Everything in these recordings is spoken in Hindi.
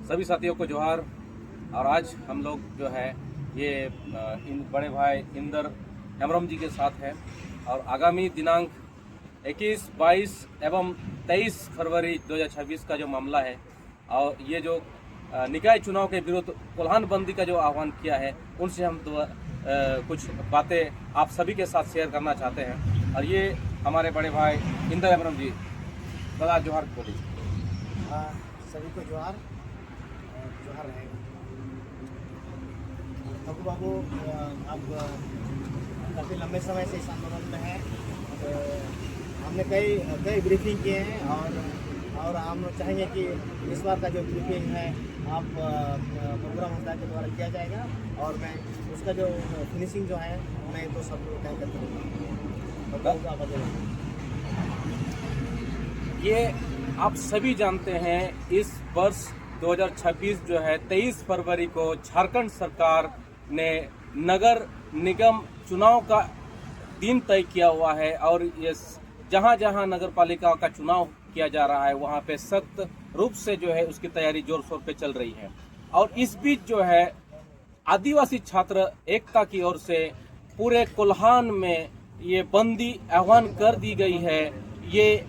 सभी साथियों को जोहार। और आज हम लोग जो है ये इन बड़े भाई इंदर हेम्ब्रम जी के साथ है और आगामी दिनांक 21, 22 एवं 23 फरवरी 2026 का जो मामला है और ये जो निकाय चुनाव के विरुद्ध कोल्हान बंदी का जो आह्वान किया है उनसे हम कुछ बातें आप सभी के साथ शेयर करना चाहते हैं। और ये हमारे बड़े भाई इंदर हेम्ब्रम जी, दादा जोहार बोलिए। सभी को जोहार जोहार रहेगा। अबू बाबू अब काफ़ी लंबे समय से इस आंदोलन में है, तो हमने कई ब्रीफिंग किए हैं और हम चाहेंगे कि इस बार का जो ब्रीफिंग है आप प्रोग्राम हफ्ता के द्वारा किया जाएगा और मैं उसका जो फिनिशिंग जो है मैं तो सब लोग तय करके दूँगा। ये आप सभी जानते हैं इस वर्ष 2026 जो है 23 फरवरी को झारखंड सरकार ने नगर निगम चुनाव का दिन तय किया हुआ है और ये जहां जहां नगर पालिका का चुनाव किया जा रहा है वहां पे सख्त रूप से जो है उसकी तैयारी जोर शोर पे चल रही है। और इस बीच जो है आदिवासी छात्र एकता की ओर से पूरे कोल्हान में ये बंदी आह्वान कर दी गई है। ये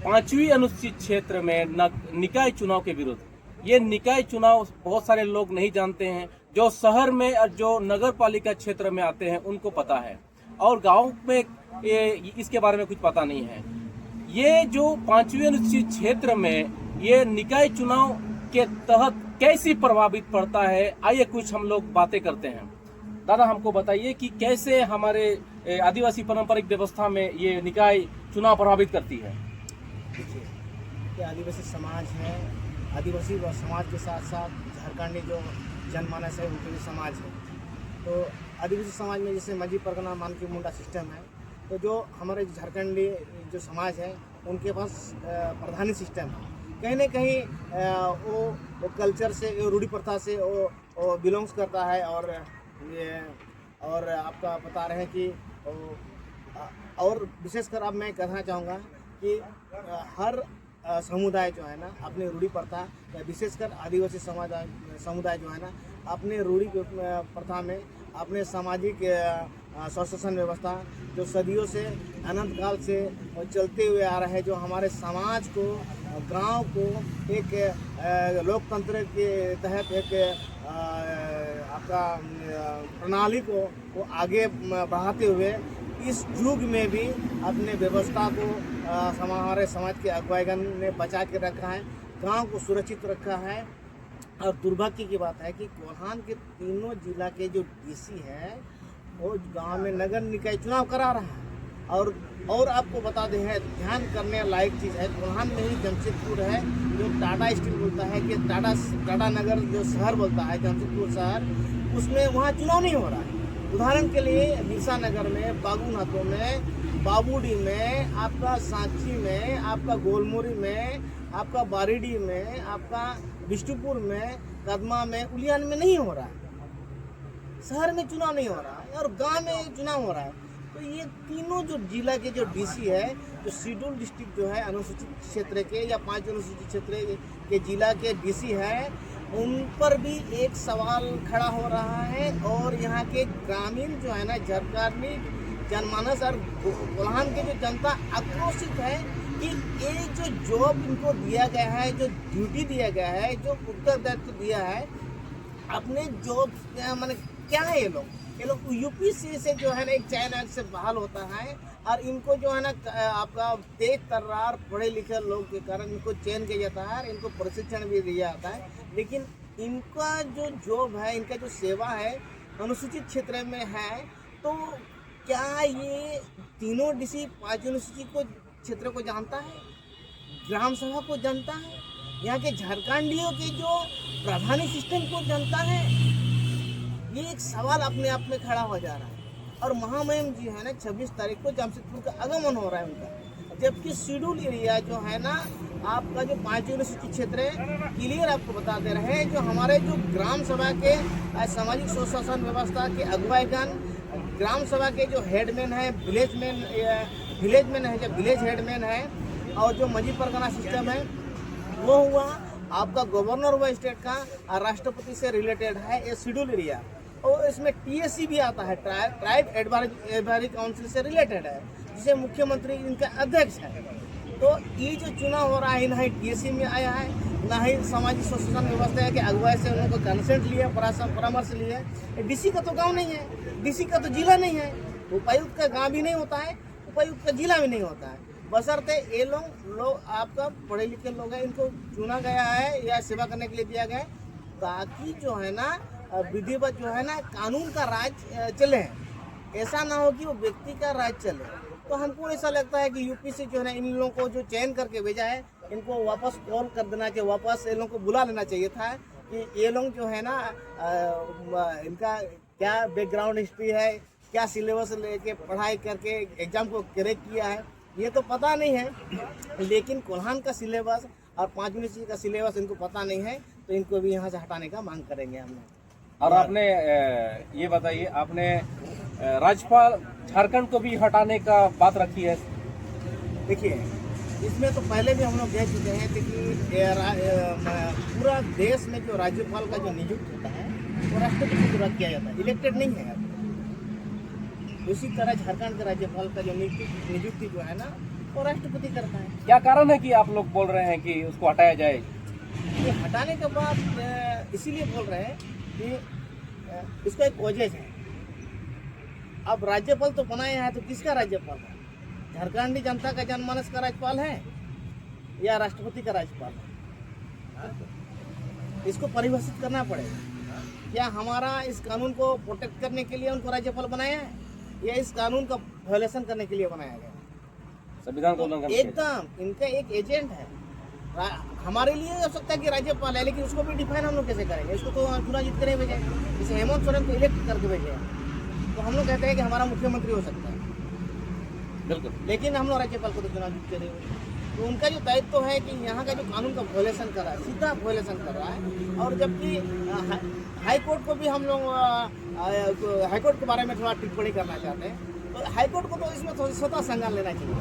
5वीं अनुसूचित क्षेत्र में निकाय चुनाव के विरुद्ध। ये निकाय चुनाव बहुत सारे लोग नहीं जानते हैं, जो शहर में और जो नगर पालिका क्षेत्र में आते हैं उनको पता है और गांव में इसके बारे में कुछ पता नहीं है। ये जो 5वीं अनुसूचित क्षेत्र में ये निकाय चुनाव के तहत कैसे प्रभावित पड़ता है, आइए कुछ हम लोग बातें करते हैं। दादा हमको बताइए कि कैसे हमारे आदिवासी पारंपरिक व्यवस्था में ये निकाय चुनाव प्रभावित करती है। देखिए कि आदिवासी समाज है, आदिवासी व समाज के साथ साथ झारखंडी जो जनमानस है उनके भी समाज है। तो आदिवासी समाज में जैसे माझी परगना मानकी मुंडा सिस्टम है, तो जो हमारे झारखंडी जो समाज है उनके पास प्रधानी सिस्टम है। कहीं ना कहीं वो कल्चर से, रूढ़ी प्रथा से वो बिलोंग्स करता है। और आपका बता रहे हैं कि और विशेषकर अब मैं कहना चाहूँगा कि हर समुदाय जो है ना अपने रूढ़ी प्रथा या विशेषकर आदिवासी समुदाय जो है ना अपने रूढ़ी प्रथा में अपने सामाजिक स्वशासन व्यवस्था जो सदियों से अनंत काल से चलते हुए आ रहा है, जो हमारे समाज को, गांव को एक लोकतंत्र के तहत एक आपका प्रणाली को आगे बढ़ाते हुए इस युग में भी अपने व्यवस्था को हमारे समाज के अगुवाईगण ने बचा के रखा है, गांव को सुरक्षित रखा है। और दुर्भाग्य की बात है कि कोल्हान के तीनों जिला के जो डीसी है वो गांव में नगर निकाय चुनाव करा रहा है। और आपको बता दें है, ध्यान करने लायक चीज़ है, कोल्हान में ही जमशेदपुर है जो टाटा स्टील बोलता है कि टाटा नगर जो शहर बोलता है जमशेदपुर शहर, उसमें वहाँ चुनाव नहीं हो रहा है। उदाहरण के लिए बिरसा नगर में, बागुनाथों में, बाबूडी में, आपका सांची में, आपका गोलमोरी में, आपका बारीडी में, आपका बिष्टुपुर में, कदमा में, उलियान में नहीं हो रहा है। शहर में चुनाव नहीं हो रहा है और गांव में चुनाव हो रहा है। तो ये तीनों जो जिला के जो डीसी है, जो शेड्यूल डिस्ट्रिक्ट जो है अनुसूचित क्षेत्र के या 5 अनुसूचित क्षेत्र के जिला के डीसी है, उन पर भी एक सवाल खड़ा हो रहा है। और यहाँ के ग्रामीण जो है ना झारखंडी जनमानस और कोल्हान के जो जनता आक्रोशित है कि ये जो जॉब इनको दिया गया है, जो ड्यूटी दिया गया है, जो उत्तरदायित्व दिया है, अपने जॉब माने क्या है, ये लोग यूपीसी से जो है ना एक चयन आयोग से बहाल होता है और इनको जो है ना आपका तेज तर्रार पढ़े लिखे लोग के कारण इनको चयन किया जाता है, इनको प्रशिक्षण भी दिया जाता है। लेकिन इनका जो जॉब है, इनका जो सेवा है अनुसूचित क्षेत्र में है, तो क्या ये तीनों डीसी 5 अनुसूचित को क्षेत्र को जानता है, ग्राम सभा को जानता है, यहाँ के झारखंडियों के जो प्रधानी सिस्टम को जानता है? ये एक सवाल अपने आप में खड़ा हो जा रहा है। और महामहिम जी है ना 26 तारीख को जमशेदपुर का आगमन हो रहा है उनका, जबकि शेड्यूल एरिया जो है ना आपका जो 5 अनुसूचित क्षेत्र है, क्लियर आपको बता दे रहे हैं, जो हमारे जो ग्राम सभा के सामाजिक स्वशासन व्यवस्था के अगुवाईगण, ग्राम सभा के जो हेडमैन है, विलेज मैन है, जो विलेज हेडमैन है, और जो माझी परगना सिस्टम है वो हुआ, आपका गवर्नर हुआ स्टेट का राष्ट्रपति से रिलेटेड है, ये शेड्यूल एरिया, और इसमें टीएससी भी आता है, ट्राइब एडवाइजरी काउंसिल से रिलेटेड है, जिसे मुख्यमंत्री इनका अध्यक्ष है। तो ये जो चुनाव हो रहा है, ना ही टीएससी में आया है, ना ही सामाजिक सुशासन व्यवस्था है कि अगुवाई से उनको कंसेंट लिया, परामर्श लिया। डीसी का तो गांव नहीं है, डीसी का तो जिला नहीं है, उपायुक्त का गांव भी नहीं होता है, उपायुक्त का जिला भी नहीं होता है। बशर्ते ये लोग आपका पढ़े लिखे लोग हैं, इनको चुना गया है या सेवा करने के लिए दिया गया है, ताकि जो है ना विधिवत जो है ना कानून का राज चले, ऐसा ना हो कि वो व्यक्ति का राज चले। तो हमको ऐसा लगता है कि यूपी से जो है ना इन लोगों को जो चयन करके भेजा है, इनको वापस कॉल कर देना चाहिए, वापस इन लोगों को बुला लेना चाहिए था कि ये लोग जो है ना इनका क्या बैकग्राउंड हिस्ट्री है, क्या सिलेबस लेके पढ़ाई करके एग्जाम को क्रैक किया है, ये तो पता नहीं है। लेकिन कोल्हान का सिलेबस और 5 यूनिवर्सिटी का सिलेबस इनको पता नहीं है, तो इनको भी यहाँ से हटाने का मांग करेंगे हम लोग। और आपने ये बताइए, आपने राज्यपाल झारखंड को भी हटाने का बात रखी है? देखिए, इसमें तो पहले भी हम लोग कह चुके हैं कि पूरा देश में जो राज्यपाल का जो नियुक्त होता है वो राष्ट्रपति द्वारा किया जाता है, इलेक्टेड नहीं है। उसी तरह झारखंड के राज्यपाल का जो नियुक्ति जो है ना वो राष्ट्रपति करता है। क्या कारण है कि आप लोग बोल रहे हैं कि उसको हटाया जाए? ये हटाने के बाद इसीलिए बोल रहे हैं कि इसका एक वजह है। अब राज्यपाल तो बनाया है, तो किसका राज्यपाल है? झारखंडी जनता का जनमानस का राज्यपाल है या राष्ट्रपति का राज्यपाल है? इसको परिभाषित करना पड़ेगा। क्या हमारा इस कानून को प्रोटेक्ट करने के लिए उनको राज्यपाल बनाया है या इस कानून का वायलेशन करने के लिए बनाया गया? संविधान को उल्लंघन? एकदम इनका एक एजेंट है। हमारे लिए हो सकता है कि राज्यपाल है, लेकिन उसको भी डिफाइन हम लोग कैसे करेंगे? इसको तो चुनाव जीत कर भेजे, जैसे हेमंत सोरेन को इलेक्ट करके भेजे, तो हम लोग कहते हैं कि हमारा मुख्यमंत्री हो सकता है, बिल्कुल, लेकिन हम लोग राज्यपाल को तो चुनाव जीत कर। तो उनका जो दायित्व तो है कि यहाँ का जो कानून का वायलेशन कर रहा है, सीधा वायलेशन कर रहा है। और जबकि हाई कोर्ट को भी हम लोग हाई कोर्ट के बारे में थोड़ा टिप्पणी करना चाहते हैं, तो हाई कोर्ट को तो इसमें थोड़ा स्वतः संज्ञान लेना चाहिए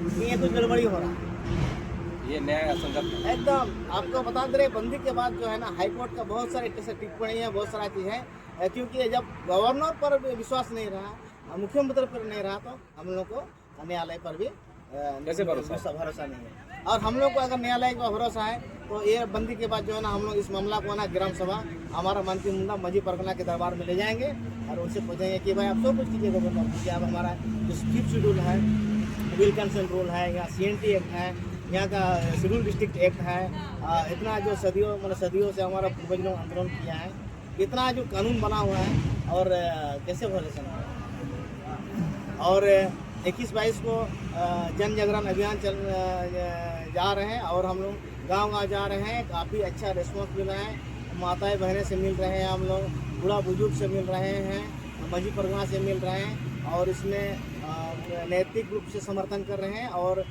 कि ये कुछ गड़बड़ी हो रहा है, ये न्याय असंगत एकदम। आपको बता दे रहे, बंदी के बाद जो है ना हाई कोर्ट का बहुत सारे टिप्पणी है, बहुत सारा चीज़ है, क्योंकि जब गवर्नर पर विश्वास नहीं रहा, मुख्यमंत्री पर नहीं रहा, तो हम लोग को न्यायालय पर भी कैसे भरोसा नहीं है। और हम लोग को अगर न्यायालय का भरोसा है, तो ये बंदी के बाद जो है ना हम लोग इस मामला को ना ग्राम सभा हमारा मंत्री मुंडा मजी परगना के दरबार में ले जाएंगे और उनसे पूछेंगे कि भाई आप सब कुछ कीजिएगा, गवर्नर कि आप हमारा जो 5th शेड्यूल है, विल कंसेंट रूल है, यहाँ CNT एक्ट है, यहाँ का शेड्यूल डिस्ट्रिक्ट एक्ट है, इतना जो सदियों से हमारा पूर्वज लोग आंदोलन किया है, इतना जो कानून बना हुआ है, और कैसे वायलेशन हो रहा है। और 21-22 को जन जागरण अभियान जा रहे हैं और हम लोग गांव जा रहे हैं, काफ़ी अच्छा रिस्पॉन्स मिल रहा है। माताएं बहनें से मिल रहे हैं, हम लोग बूढ़ा बुजुर्ग से मिल रहे हैं, मजी परगना से मिल रहे हैं, और इसमें नैतिक रूप से समर्थन कर रहे हैं। और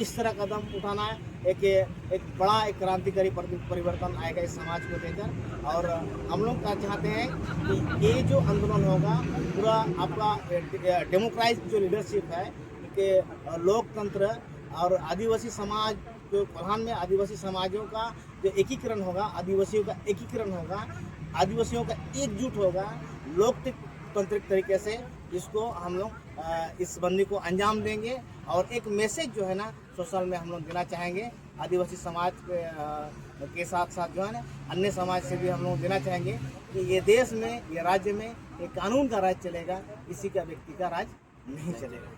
इस तरह कदम उठाना एक बड़ा एक क्रांतिकारी परिवर्तन आएगा इस समाज को लेकर। और हम लोग चाहते हैं कि ये जो आंदोलन होगा पूरा आपका डेमोक्राइज जो लीडरशिप है कि लोकतंत्र और आदिवासी समाज, जो कोल्हान में आदिवासी समाजों का जो एकीकरण होगा, आदिवासियों का एकीकरण होगा, आदिवासियों का एकजुट होगा, लोकतांत्रिक तरीके से इसको हम लोग इस बंदी को अंजाम देंगे। और एक मैसेज जो है ना सोशल में हम लोग देना चाहेंगे, आदिवासी समाज के साथ साथ जो है ना अन्य समाज से भी हम लोग देना चाहेंगे कि ये देश में, ये राज्य में एक कानून का राज चलेगा, किसी का व्यक्ति का राज नहीं चलेगा।